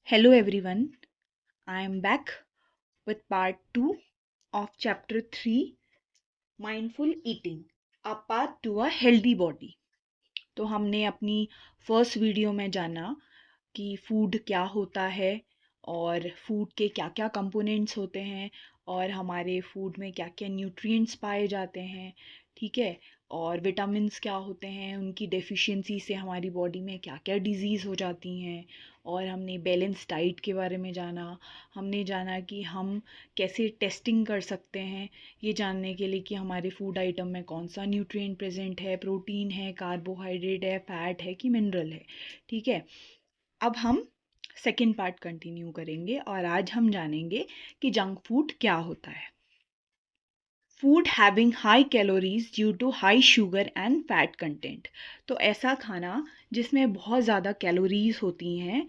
Hello everyone, I am back with part 2 of chapter 3 Mindful Eating, a path to a healthy body। तो हमने अपनी first video में जाना कि food क्या होता है और फूड के क्या क्या कंपोनेंट्स होते हैं और हमारे फूड में क्या क्या न्यूट्रिएंट्स पाए जाते हैं, ठीक है। और विटामिन्स क्या होते हैं, उनकी डेफिशिएंसी से हमारी बॉडी में क्या क्या डिजीज़ हो जाती हैं। और हमने बैलेंस डाइट के बारे में जाना। हमने जाना कि हम कैसे टेस्टिंग कर सकते हैं ये जानने के लिए कि हमारे फूड आइटम में कौन सा न्यूट्रिएंट प्रेजेंट है, प्रोटीन है, कार्बोहाइड्रेट है, फैट है कि मिनरल है, ठीक है। अब हम सेकेंड पार्ट कंटिन्यू करेंगे और आज हम जानेंगे कि जंक फूड क्या होता है। Food having high calories due to high sugar and fat content. तो ऐसा खाना जिसमें बहुत ज़्यादा कैलोरीज होती हैं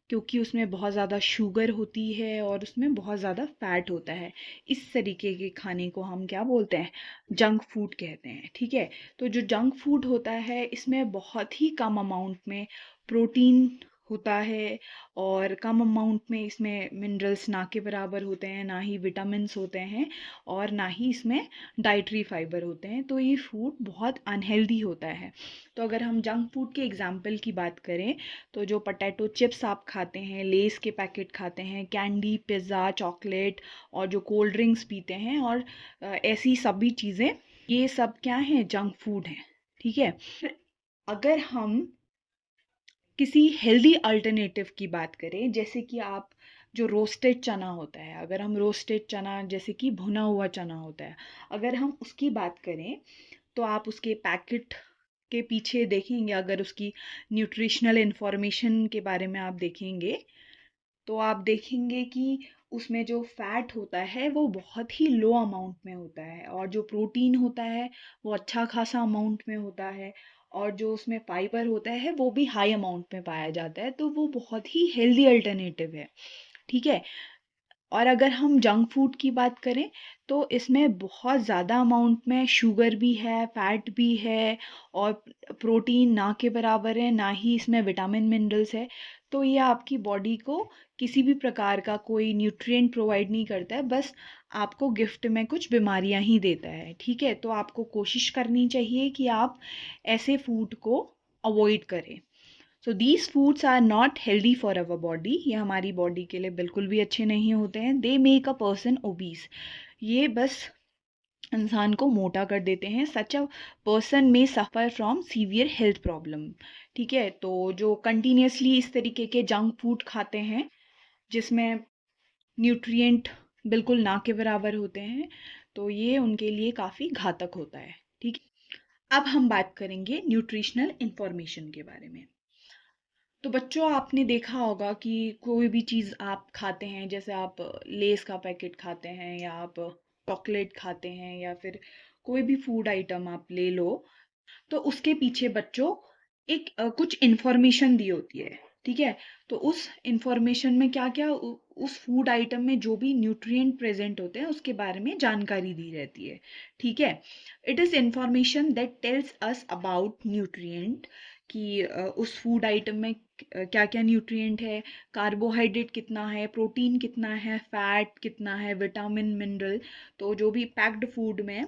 क्योंकि उसमें बहुत ज़्यादा शुगर होती है और उसमें बहुत ज़्यादा फैट होता है। इस तरीके के खाने को हम क्या बोलते हैं, जंक फूड कहते हैं, ठीक है। तो जो जंक फूड होता है इसमें बहुत ही कम अमाउंट में प्रोटीन होता है और कम अमाउंट में इसमें मिनरल्स ना के बराबर होते हैं, ना ही विटामिन्स होते हैं और ना ही इसमें डाइटरी फाइबर होते हैं। तो ये फूड बहुत अनहेल्दी होता है। तो अगर हम जंक फूड के एग्जाम्पल की बात करें तो जो पोटैटो चिप्स आप खाते हैं, लेस के पैकेट खाते हैं, कैंडी, पिज़्ज़ा, चॉकलेट और जो कोल्ड ड्रिंक्स पीते हैं और ऐसी सभी चीज़ें, ये सब क्या हैं, जंक फूड हैं, ठीक है। अगर हम किसी हेल्दी अल्टरनेटिव की बात करें, जैसे कि आप जो रोस्टेड चना होता है, अगर हम रोस्टेड चना जैसे कि भुना हुआ चना होता है, अगर हम उसकी बात करें तो आप उसके पैकेट के पीछे देखेंगे, अगर उसकी न्यूट्रिशनल इंफॉर्मेशन के बारे में आप देखेंगे तो आप देखेंगे कि उसमें जो फैट होता है वो बहुत ही लो अमाउंट में होता है और जो प्रोटीन होता है वो अच्छा खासा अमाउंट में होता है और जो उसमें फाइबर होता है वो भी हाई अमाउंट में पाया जाता है। तो वो बहुत ही हेल्दी अल्टरनेटिव है, ठीक है। और अगर हम जंक फूड की बात करें तो इसमें बहुत ज़्यादा अमाउंट में शुगर भी है, फैट भी है और प्रोटीन ना के बराबर है, ना ही इसमें विटामिन मिनरल्स है। तो ये आपकी बॉडी को किसी भी प्रकार का कोई न्यूट्रिएंट प्रोवाइड नहीं करता है, बस आपको गिफ्ट में कुछ बीमारियां ही देता है, ठीक है। तो आपको कोशिश करनी चाहिए कि आप ऐसे फूड को अवॉइड करें। So these foods are not healthy for our body, ये हमारी बॉडी के लिए बिल्कुल भी अच्छे नहीं होते हैं। They make a person obese, ये बस इंसान को मोटा कर देते हैं। सच अ पर्सन में suffer from severe health problem, ठीक है। तो जो कंटिन्यूसली इस तरीके के जंक फूड खाते हैं जिसमें न्यूट्रिएंट बिल्कुल ना के बराबर होते हैं, तो ये उनके लिए काफ़ी घातक होता है, ठीक है। अब हम बात करेंगे न्यूट्रिशनल इंफॉर्मेशन के बारे में। तो बच्चों, आपने देखा होगा कि कोई भी चीज़ आप खाते हैं, जैसे आप लेस का पैकेट खाते हैं या आप चॉकलेट खाते हैं या फिर कोई भी फूड आइटम आप ले लो, तो उसके पीछे बच्चों एक कुछ इन्फॉर्मेशन दी होती है, ठीक है। तो उस इन्फॉर्मेशन में क्या क्या उस फूड आइटम में जो भी न्यूट्रिएंट प्रेजेंट होते हैं उसके बारे में जानकारी दी रहती है, ठीक है। It is information that tells us about nutrient कि उस फूड आइटम में क्या क्या न्यूट्रिएंट है, कार्बोहाइड्रेट कितना है, प्रोटीन कितना है, फैट कितना है, विटामिन, मिनरल। तो जो भी पैक्ड फूड में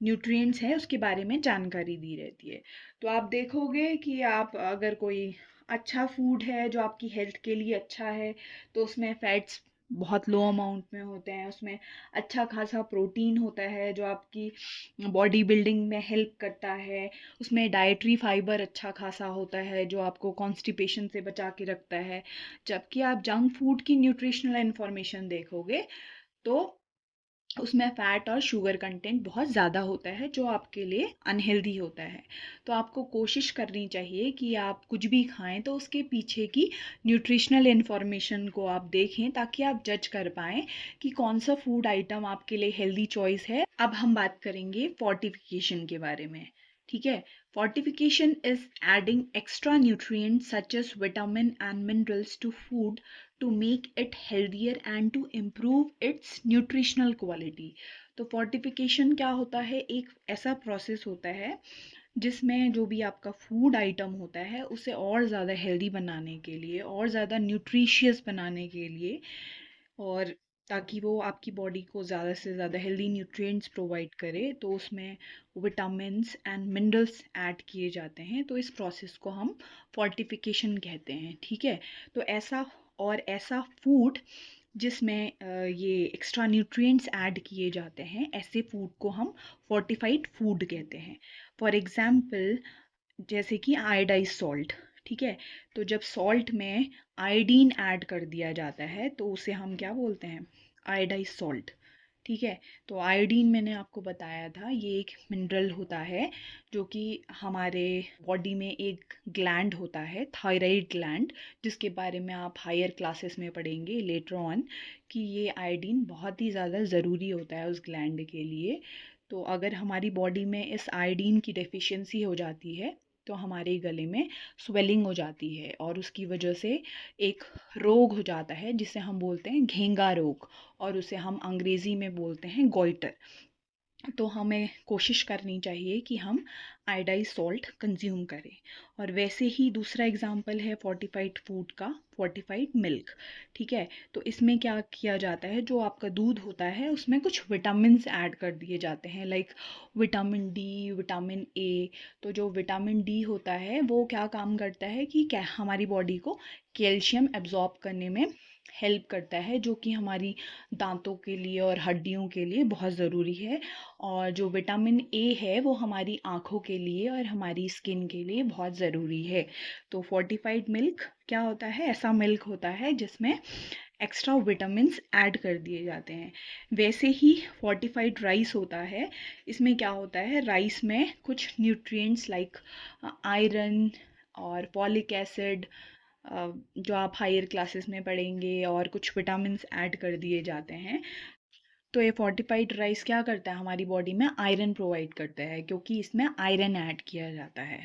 न्यूट्रिएंट्स है उसके बारे में जानकारी दी रहती है। तो आप देखोगे कि आप अगर कोई अच्छा फूड है जो आपकी हेल्थ के लिए अच्छा है तो उसमें फैट्स बहुत लो अमाउंट में होते हैं, उसमें अच्छा खासा प्रोटीन होता है जो आपकी बॉडी बिल्डिंग में हेल्प करता है, उसमें डाइटरी फाइबर अच्छा खासा होता है जो आपको कॉन्स्टिपेशन से बचा के रखता है। जबकि आप जंक फूड की न्यूट्रिशनल इंफॉर्मेशन देखोगे तो उसमें फ़ैट और शुगर कंटेंट बहुत ज़्यादा होता है जो आपके लिए अनहेल्दी होता है। तो आपको कोशिश करनी चाहिए कि आप कुछ भी खाएं तो उसके पीछे की न्यूट्रिशनल इन्फॉर्मेशन को आप देखें ताकि आप जज कर पाएँ कि कौन सा फूड आइटम आपके लिए हेल्दी चॉइस है। अब हम बात करेंगे फोर्टिफिकेशन के बारे में, ठीक है। Fortification is adding extra nutrients such as vitamin and minerals to food to make it healthier and to improve its nutritional quality। तो fortification क्या होता है, एक ऐसा प्रोसेस होता है जिसमें जो भी आपका फूड आइटम होता है उसे और ज़्यादा हेल्दी बनाने के लिए और ज़्यादा न्यूट्रिशियस बनाने के लिए, और ताकि वो आपकी बॉडी को ज़्यादा से ज़्यादा हेल्दी न्यूट्रिएंट्स प्रोवाइड करे, तो उसमें विटामिन्स एंड मिनरल्स ऐड किए जाते हैं। तो इस प्रोसेस को हम फोर्टिफिकेशन कहते हैं, ठीक है। तो ऐसा फूड जिसमें ये एक्स्ट्रा न्यूट्रिएंट्स ऐड किए जाते हैं, ऐसे फूड को हम फोर्टिफाइड फूड कहते हैं। फॉर एग्जाम्पल, जैसे कि आयोडाइज सॉल्ट, ठीक है। तो जब सॉल्ट में आयोडीन ऐड कर दिया जाता है तो उसे हम क्या बोलते हैं, आयोडाइज सॉल्ट, ठीक है। तो आयोडीन मैंने आपको बताया था, ये एक मिनरल होता है जो कि हमारे बॉडी में एक ग्लैंड होता है, थायराइड ग्लैंड, जिसके बारे में आप हायर क्लासेस में पढ़ेंगे लेटर ऑन, कि ये आयोडीन बहुत ही ज़्यादा ज़रूरी होता है उस ग्लैंड के लिए। तो अगर हमारी बॉडी में इस आयोडीन की डेफिशिएंसी हो जाती है तो हमारे गले में स्वेलिंग हो जाती है, और उसकी वजह से एक रोग हो जाता है जिसे हम बोलते हैं घेंगा रोग, और उसे हम अंग्रेजी में बोलते हैं गोइटर। तो हमें कोशिश करनी चाहिए कि हम आयोडाइज सॉल्ट कंज्यूम करें। और वैसे ही दूसरा एग्जांपल है फोर्टिफाइड फूड का, फोर्टिफाइड मिल्क, ठीक है। तो इसमें क्या किया जाता है, जो आपका दूध होता है उसमें कुछ विटामिन्स ऐड कर दिए जाते हैं, like vitamin D, vitamin A. तो जो विटामिन डी होता है वो क्या काम करता है कि क्या हमारी बॉडी को कैल्शियम एब्जॉर्ब करने में हेल्प करता है, जो कि हमारी दांतों के लिए और हड्डियों के लिए बहुत ज़रूरी है। और जो विटामिन ए है वो हमारी आँखों के लिए और हमारी स्किन के लिए बहुत ज़रूरी है। तो फोर्टिफाइड मिल्क क्या होता है, ऐसा मिल्क होता है जिसमें एक्स्ट्रा विटामिन्स ऐड कर दिए जाते हैं। वैसे ही फोर्टिफाइड राइस होता है, इसमें क्या होता है, राइस में कुछ न्यूट्रिएंट्स लाइक आयरन और फॉलिक एसिड, जो आप हायर क्लासेस में पढ़ेंगे, और कुछ विटामिन्स ऐड कर दिए जाते हैं। तो ये फोर्टिफाइड राइस क्या करता है, हमारी बॉडी में आयरन प्रोवाइड करता है, क्योंकि इसमें आयरन ऐड किया जाता है।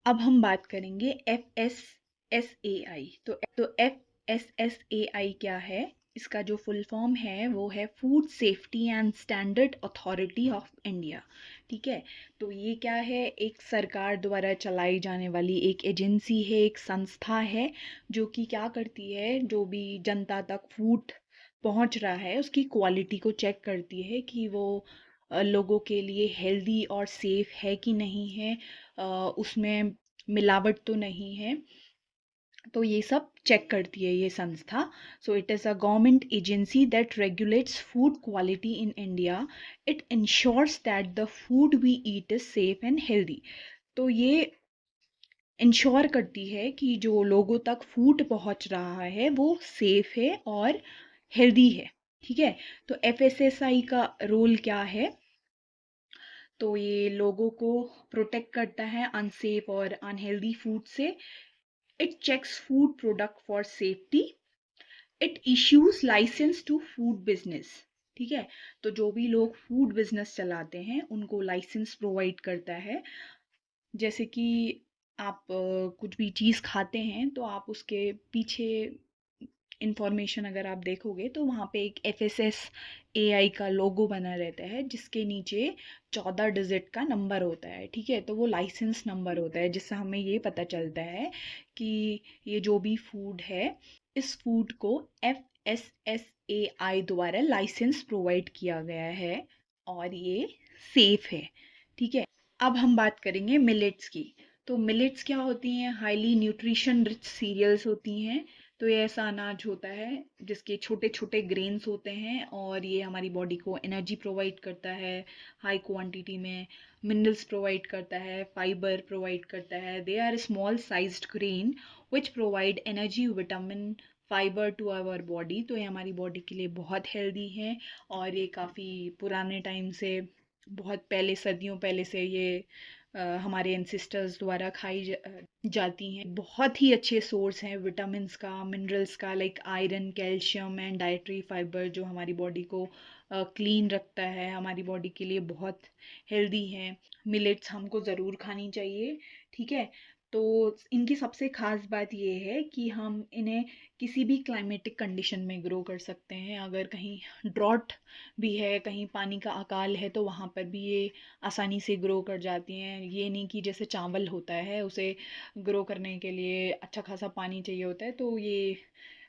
अब हम बात करेंगे FSSAI। तो FSSAI क्या है, इसका जो फुल फॉर्म है वो है food safety and standard authority of India, ठीक है। तो ये क्या है, एक सरकार द्वारा चलाई जाने वाली एक एजेंसी है, एक संस्था है, जो कि क्या करती है, जो भी जनता तक फूड पहुंच रहा है उसकी क्वालिटी को चेक करती है कि वो लोगों के लिए हेल्दी और सेफ है कि नहीं है, उसमें मिलावट तो नहीं है। तो ये सब चेक करती है ये संस्था। So it is a government agency that regulates food quality in India. It ensures that the food we eat is safe and healthy. तो ये इंश्योर करती है कि जो लोगों तक फूड पहुंच रहा है वो सेफ है और हेल्दी है, ठीक है। तो FSSAI का रोल क्या है, तो ये लोगों को प्रोटेक्ट करता है अनसेफ और अनहेल्दी फूड से। It checks food product for safety. It issues license to food business, ठीक है। तो जो भी लोग फूड बिजनेस चलाते हैं उनको लाइसेंस प्रोवाइड करता है। जैसे कि आप कुछ भी चीज़ खाते हैं तो आप उसके पीछे इंफॉर्मेशन अगर आप देखोगे तो वहाँ पे एक FSSAI का लोगो बना रहता है, जिसके नीचे 14 डिजिट का नंबर होता है, ठीक है। तो वो लाइसेंस नंबर होता है, जिससे हमें ये पता चलता है कि ये जो भी फूड है, इस फूड को FSSAI द्वारा लाइसेंस प्रोवाइड किया गया है और ये सेफ है, ठीक है। अब हम बात करेंगे मिलेट्स की। तो मिलेट्स क्या होती हैं, हाईली न्यूट्रिशन रिच सीरियल्स होती हैं। तो ये ऐसा अनाज होता है जिसके छोटे छोटे ग्रेन्स होते हैं, और ये हमारी बॉडी को एनर्जी प्रोवाइड करता है हाई क्वांटिटी में, मिनरल्स प्रोवाइड करता है, फाइबर प्रोवाइड करता है। They are small sized grain which provide energy, vitamin, fibre to our body. तो ये हमारी बॉडी के लिए बहुत हेल्दी है, और ये काफ़ी पुराने टाइम से, बहुत पहले, सदियों पहले से ये हमारे एंसिस्टर्स द्वारा जाती हैं। बहुत ही अच्छे सोर्स हैं विटामिन्स का, मिनरल्स का, like iron, calcium and dietary fibre, जो हमारी बॉडी को क्लीन रखता है, हमारी बॉडी के लिए बहुत हेल्दी है। मिलेट्स हमको ज़रूर खानी चाहिए, ठीक है। तो इनकी सबसे ख़ास बात ये है कि हम इन्हें किसी भी क्लाइमेटिक कंडीशन में ग्रो कर सकते हैं। अगर कहीं ड्रॉट भी है, कहीं पानी का अकाल है, तो वहाँ पर भी ये आसानी से ग्रो कर जाती हैं। ये नहीं कि जैसे चावल होता है, उसे ग्रो करने के लिए अच्छा खासा पानी चाहिए होता है, तो ये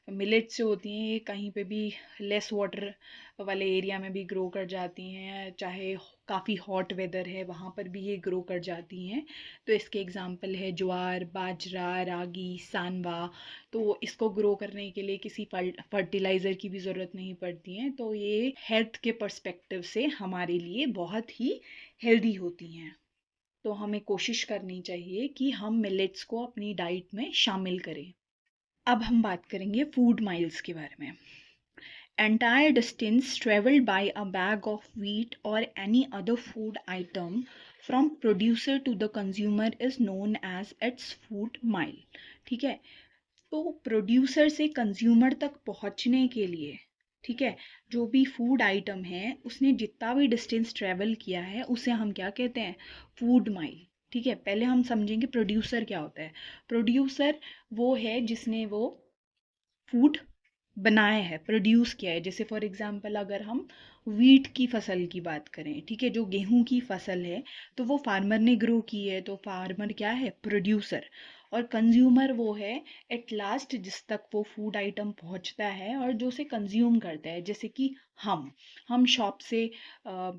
मिलेट्स जो होती हैं ये कहीं पे भी लेस वाटर वाले एरिया में भी ग्रो कर जाती हैं, चाहे काफ़ी हॉट वेदर है वहाँ पर भी ये ग्रो कर जाती हैं। तो इसके एग्जांपल है ज्वार, बाजरा, रागी, सांवा। तो इसको ग्रो करने के लिए किसी फर्टिलाइज़र की भी ज़रूरत नहीं पड़ती है, तो ये हेल्थ के पर्सपेक्टिव से हमारे लिए बहुत ही हेल्दी होती हैं। तो हमें कोशिश करनी चाहिए कि हम मिलेट्स को अपनी डाइट में शामिल करें। अब हम बात करेंगे फूड माइल्स के बारे में। Entire distance traveled by a bag of wheat or any other food item from producer to the consumer is known as its food mile। ठीक है, तो प्रोड्यूसर से कंज्यूमर तक पहुंचने के लिए, ठीक है, जो भी फूड आइटम है उसने जितना भी डिस्टेंस ट्रेवल किया है उसे हम क्या कहते हैं, फूड माइल। ठीक है, पहले हम समझेंगे प्रोड्यूसर क्या होता है। प्रोड्यूसर वो है जिसने वो फूड बनाया है, प्रोड्यूस किया है। जैसे फॉर एग्जांपल अगर हम वीट की फसल की बात करें, ठीक है, जो गेहूं की फसल है, तो वो फार्मर ने ग्रो की है, तो फार्मर क्या है, प्रोड्यूसर। और कंज्यूमर वो है एट लास्ट जिस तक वो फूड आइटम पहुंचता है और जो उसे कंज्यूम करता है। जैसे कि हम शॉप से अ,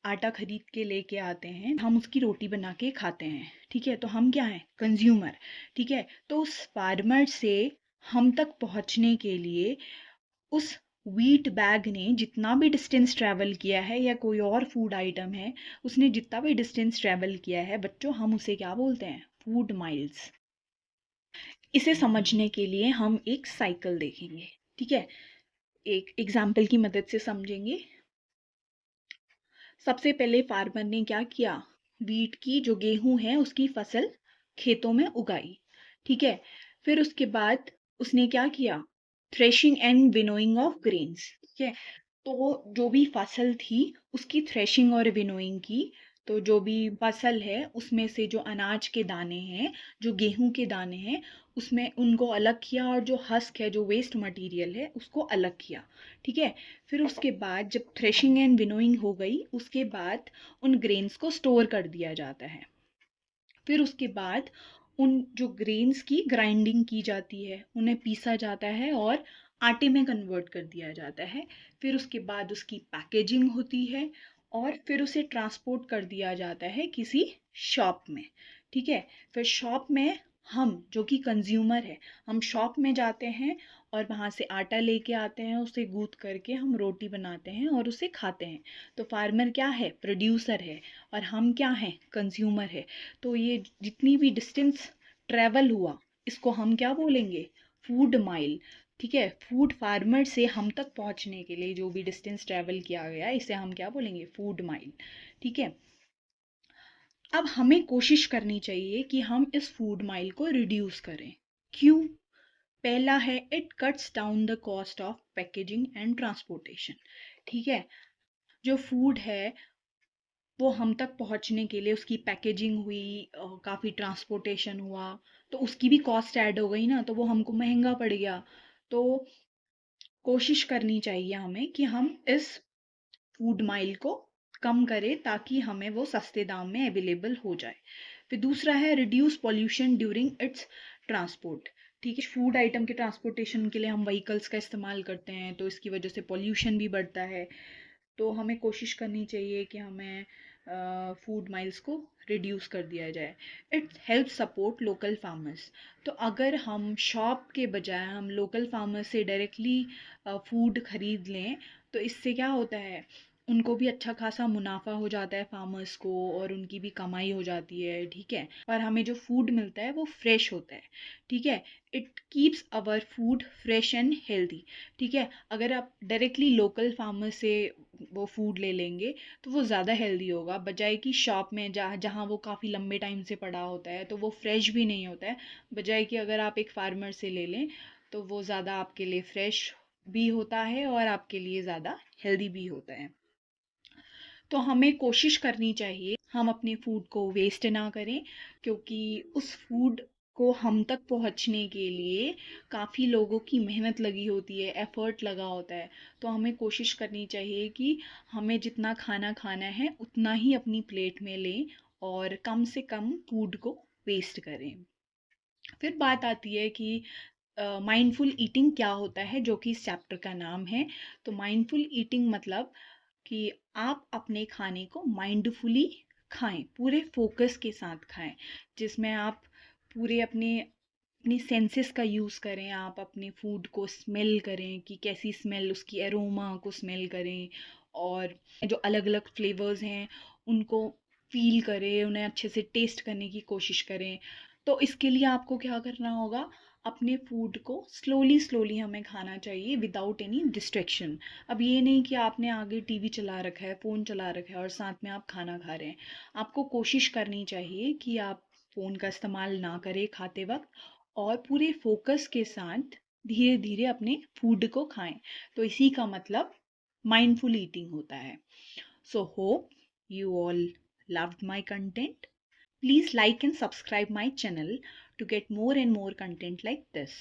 आटा खरीद के लेके आते हैं, हम उसकी रोटी बना के खाते हैं, ठीक है, तो हम क्या हैं, कंज्यूमर। ठीक है, तो उस फार्मर से हम तक पहुंचने के लिए उस व्हीट बैग ने जितना भी डिस्टेंस ट्रैवल किया है, या कोई और फूड आइटम है उसने जितना भी डिस्टेंस ट्रैवल किया है बच्चों, हम उसे क्या बोलते हैं, फूड माइल्स। इसे समझने के लिए हम एक साइकिल देखेंगे। ठीक है, एक एग्जाम्पल की मदद से समझेंगे। सबसे पहले फार्मर ने क्या किया, वीट की जो गेहूं है उसकी फसल खेतों में उगाई। ठीक है, फिर उसके बाद उसने क्या किया, threshing and winnowing of grains. ठीक है, तो जो भी फसल थी उसकी थ्रेशिंग और विनोइंग की। तो जो भी फसल है उसमें से जो अनाज के दाने हैं, जो गेहूं के दाने हैं, उसमें उनको अलग किया, और जो हस्क है, जो वेस्ट मटेरियल है, उसको अलग किया। ठीक है, फिर उसके बाद जब थ्रेशिंग एंड विनोइंग हो गई, उसके बाद उन ग्रेन्स को स्टोर कर दिया जाता है। फिर उसके बाद उन जो ग्रेन्स की ग्राइंडिंग की जाती है, उन्हें पीसा जाता है और आटे में कन्वर्ट कर दिया जाता है। फिर उसके बाद उसकी पैकेजिंग होती है और फिर उसे ट्रांसपोर्ट कर दिया जाता है किसी शॉप में। ठीक है, फिर शॉप में हम जो कि कंज्यूमर है, हम शॉप में जाते हैं और वहाँ से आटा लेके आते हैं, उसे गूंथ करके हम रोटी बनाते हैं और उसे खाते हैं। तो फार्मर क्या है, प्रोड्यूसर है, और हम क्या हैं, कंज्यूमर है। तो ये जितनी भी डिस्टेंस ट्रैवल हुआ, इसको हम क्या बोलेंगे, फूड माइल। ठीक है, फूड फार्मर से हम तक पहुंचने के लिए जो भी डिस्टेंस ट्रैवल किया गया, इसे हम क्या बोलेंगे, फूड माइल। ठीक है, अब हमें कोशिश करनी चाहिए कि हम इस फूड माइल को रिड्यूस करें। क्यों? पहला है, it cuts down the cost of packaging and transportation. ठीक है, जो फूड है वो हम तक पहुंचने के लिए उसकी पैकेजिंग हुई, काफ़ी ट्रांसपोर्टेशन हुआ, तो उसकी भी कॉस्ट ऐड हो गई ना, तो वो हमको महंगा पड़ गया। तो कोशिश करनी चाहिए हमें कि हम इस फूड माइल को कम करें ताकि हमें वो सस्ते दाम में अवेलेबल हो जाए। फिर दूसरा है, reduce pollution during its transport. ठीक है, फूड आइटम के ट्रांसपोर्टेशन के लिए हम व्हीकल्स का इस्तेमाल करते हैं, तो इसकी वजह से पॉल्यूशन भी बढ़ता है। तो हमें कोशिश करनी चाहिए कि हमें फूड माइल्स को रिड्यूस कर दिया जाए। It help support local farmers. तो अगर हम शॉप के बजाय हम लोकल फार्मर से डायरेक्टली फूड खरीद लें, तो इससे क्या होता है, उनको भी अच्छा खासा मुनाफा हो जाता है फार्मर्स को, और उनकी भी कमाई हो जाती है। ठीक है, और हमें जो फूड मिलता है वो फ्रेश होता है। ठीक है, it keeps our food fresh and healthy. ठीक है, अगर आप डायरेक्टली लोकल फार्मर से वो फूड ले लेंगे तो वो ज़्यादा हेल्दी होगा, बजाय कि शॉप में जहाँ जहाँ वो काफ़ी लंबे टाइम से पड़ा होता है, तो वो फ्रेश भी नहीं होता है। बजाय कि अगर आप एक फार्मर से ले लें तो वो ज़्यादा आपके लिए फ्रेश भी होता है और आपके लिए ज़्यादा हेल्दी भी होता है। तो हमें कोशिश करनी चाहिए हम अपने फूड को वेस्ट ना करें, क्योंकि उस फूड को हम तक पहुंचने के लिए काफ़ी लोगों की मेहनत लगी होती है, एफर्ट लगा होता है। तो हमें कोशिश करनी चाहिए कि हमें जितना खाना खाना है उतना ही अपनी प्लेट में लें और कम से कम फूड को वेस्ट करें। फिर बात आती है कि माइंडफुल ईटिंग क्या होता है, जो कि इस चैप्टर का नाम है। तो माइंडफुल ईटिंग मतलब कि आप अपने खाने को माइंडफुली खाएं, पूरे फोकस के साथ खाएं, जिसमें आप पूरे अपनी सेंसेस का यूज़ करें। आप अपने फूड को स्मेल करें कि कैसी स्मेल, उसकी एरोमा को स्मेल करें, और जो अलग अलग फ्लेवर्स हैं उनको फील करें, उन्हें अच्छे से टेस्ट करने की कोशिश करें। तो इसके लिए आपको क्या करना होगा, अपने फूड को स्लोली स्लोली हमें खाना चाहिए विदाउट एनी डिस्ट्रैक्शन। अब ये नहीं कि आपने आगे टीवी चला रखा है, फ़ोन चला रखा है और साथ में आप खाना खा रहे हैं। आपको कोशिश करनी चाहिए कि आप फ़ोन का इस्तेमाल ना करें खाते वक्त, और पूरे फोकस के साथ धीरे धीरे अपने फूड को खाएं। तो इसी का मतलब माइंडफुल ईटिंग होता है। So hope you all loved my content. Please like and subscribe my channel to get more and more content like this.